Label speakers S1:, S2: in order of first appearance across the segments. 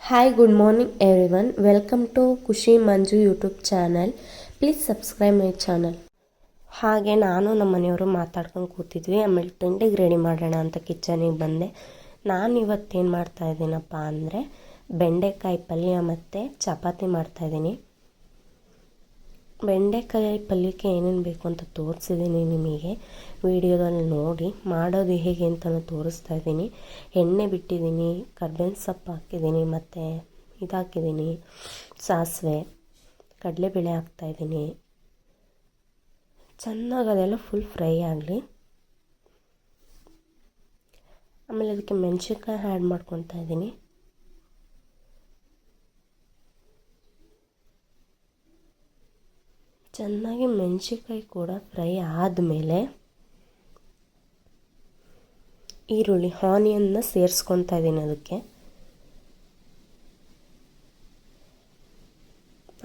S1: Hi good morning everyone, welcome to Khushi Manju YouTube channel. Please subscribe my channel. ಹಾಗೆ ನಾನು ನಮ್ಮ ಮನೆಯವರು ಮಾತಾಡ್ಕೊಂಡು ಕೂತಿದ್ವಿ. ಆಮೇಲೆ ತಿಂಡಿಗೆ ರೆಡಿ ಮಾಡೋಣ ಅಂತ ಕಿಚನಿಗೆ ಬಂದೆ. ನಾನು ಇವತ್ತೇನು ಮಾಡ್ತಾಯಿದ್ದೀನಪ್ಪ ಅಂದರೆ ಬೆಂಡೆಕಾಯಿ ಪಲ್ಯ ಮತ್ತು ಚಪಾತಿ ಮಾಡ್ತಾಯಿದ್ದೀನಿ. ಬೆಂಡೆಕಾಯಿ ಪಲ್ಯಕ್ಕೆ ಏನೇನು ಬೇಕು ಅಂತ ತೋರಿಸಿದ್ದೀನಿ ನಿಮಗೆ. ವಿಡಿಯೋದಲ್ಲಿ ನೋಡಿ ಮಾಡೋದು ಹೇಗೆ ಅಂತಲೂ ತೋರಿಸ್ತಾ ಇದ್ದೀನಿ. ಎಣ್ಣೆ ಬಿಟ್ಟಿದ್ದೀನಿ, ಕರ್ಬೇವಿನ ಸೊಪ್ಪು ಹಾಕಿದ್ದೀನಿ, ಮತ್ತು ಇದು ಹಾಕಿದ್ದೀನಿ ಸಾಸಿವೆ, ಕಡಲೆಬೇಳೆ ಹಾಕ್ತಾಯಿದ್ದೀನಿ. ಚೆನ್ನಾಗಿ ಅದೆಲ್ಲ ಫುಲ್ ಫ್ರೈ ಆಗಲಿ. ಆಮೇಲೆ ಅದಕ್ಕೆ ಮೆಣಸಿನ್ಕಾಯಿ ಆ್ಯಡ್ ಮಾಡ್ಕೊತಾ ಇದ್ದೀನಿ. ಚೆನ್ನಾಗಿ ಮೆಣಸಿನ್ಕಾಯಿ ಕೂಡ ಫ್ರೈ ಆದಮೇಲೆ ಈರುಳ್ಳಿ ಆನಿಯನ್ನ ಸೇರಿಸ್ಕೊತಾ ಇದ್ದೀನಿ. ಅದಕ್ಕೆ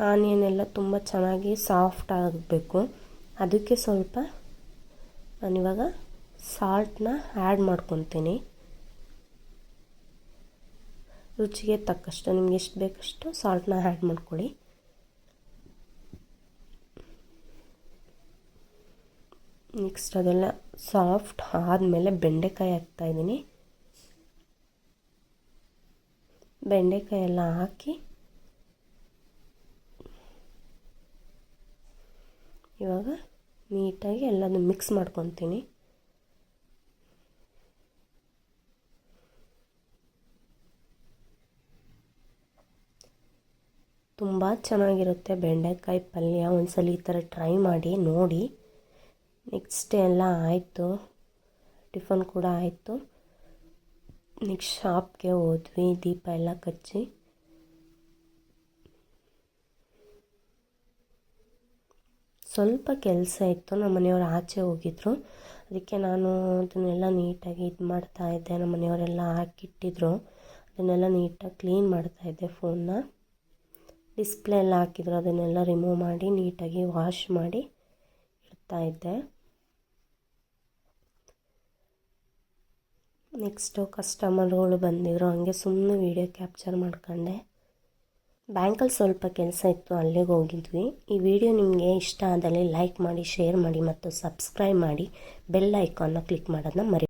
S1: ಆನಿಯನ್ ಎಲ್ಲ ತುಂಬ ಚೆನ್ನಾಗಿ ಸಾಫ್ಟ್ ಆಗಬೇಕು. ಅದಕ್ಕೆ ಸ್ವಲ್ಪ ನಾನಿವಾಗ ಸಾಲ್ಟನ್ನ ಆ್ಯಡ್ ಮಾಡ್ಕೊತೀನಿ. ರುಚಿಗೆ ತಕ್ಕಷ್ಟು ನಿಮ್ಗೆ ಎಷ್ಟು ಬೇಕಷ್ಟು ಸಾಲ್ಟನ್ನ ಆ್ಯಡ್ ಮಾಡ್ಕೊಳ್ಳಿ. ನೆಕ್ಸ್ಟ್ ಅದೆಲ್ಲ ಸಾಫ್ಟ್ ಆದಮೇಲೆ ಬೆಂಡೆಕಾಯಿ ಹಾಕ್ತಾಯಿದ್ದೀನಿ. ಬೆಂಡೆಕಾಯಿ ಎಲ್ಲ ಹಾಕಿ ಇವಾಗ ನೀಟಾಗಿ ಎಲ್ಲನೂ ಮಿಕ್ಸ್ ಮಾಡ್ಕೊತೀನಿ. ತುಂಬ ಚೆನ್ನಾಗಿರುತ್ತೆ ಬೆಂಡೆಕಾಯಿ ಪಲ್ಯ. ಒಂದ್ಸಲ ಈ ಥರ ಟ್ರೈ ಮಾಡಿ ನೋಡಿ. ನೆಕ್ಸ್ಟ್ ಎಲ್ಲ ಆಯಿತು, ಟಿಫನ್ ಕೂಡ ಆಯಿತು. ನೆಕ್ಸ್ಟ್ ಶಾಪ್ಗೆ ಹೋದ್ವಿ, ದೀಪ ಎಲ್ಲ ಕಚ್ಚಿ. ಸ್ವಲ್ಪ ಕೆಲಸ ಇತ್ತು, ನಮ್ಮ ಮನೆಯವರು ಆಚೆ ಹೋಗಿದ್ರು. ಅದಕ್ಕೆ ನಾನು ಅದನ್ನೆಲ್ಲ ನೀಟಾಗಿ ಇದು ಮಾಡ್ತಾಯಿದ್ದೆ. ನಮ್ಮ ಮನೆಯವರೆಲ್ಲ ಹಾಕಿಟ್ಟಿದ್ರು, ಅದನ್ನೆಲ್ಲ ನೀಟಾಗಿ ಕ್ಲೀನ್ ಮಾಡ್ತಾಯಿದ್ದೆ. ಫೋನ್ನ ಡಿಸ್ಪ್ಲೇ ಎಲ್ಲ ಹಾಕಿದ್ರು, ಅದನ್ನೆಲ್ಲ ರಿಮೂವ್ ಮಾಡಿ ನೀಟಾಗಿ ವಾಶ್ ಮಾಡಿ ಇಡ್ತಾಯಿದ್ದೆ. ನೆಕ್ಸ್ಟು ಕಸ್ಟಮರ್ಗಳು ಬಂದಿದ್ದರು, ಹಂಗೆ ಸುಮ್ಮನೆ ವೀಡಿಯೋ ಕ್ಯಾಪ್ಚರ್ ಮಾಡ್ಕೊಂಡೆ. ಬ್ಯಾಂಕಲ್ಲಿ ಸ್ವಲ್ಪ ಕೆಲಸ ಇತ್ತು, ಅಲ್ಲಿಗೆ ಹೋಗಿದ್ವಿ. ಈ ವಿಡಿಯೋ ನಿಮಗೆ ಇಷ್ಟ ಆದಲ್ಲಿ ಲೈಕ್ ಮಾಡಿ, ಶೇರ್ ಮಾಡಿ ಮತ್ತು ಸಬ್ಸ್ಕ್ರೈಬ್ ಮಾಡಿ. ಬೆಲ್ ಐಕಾನ್ನ ಕ್ಲಿಕ್ ಮಾಡೋದನ್ನ ಮರಿ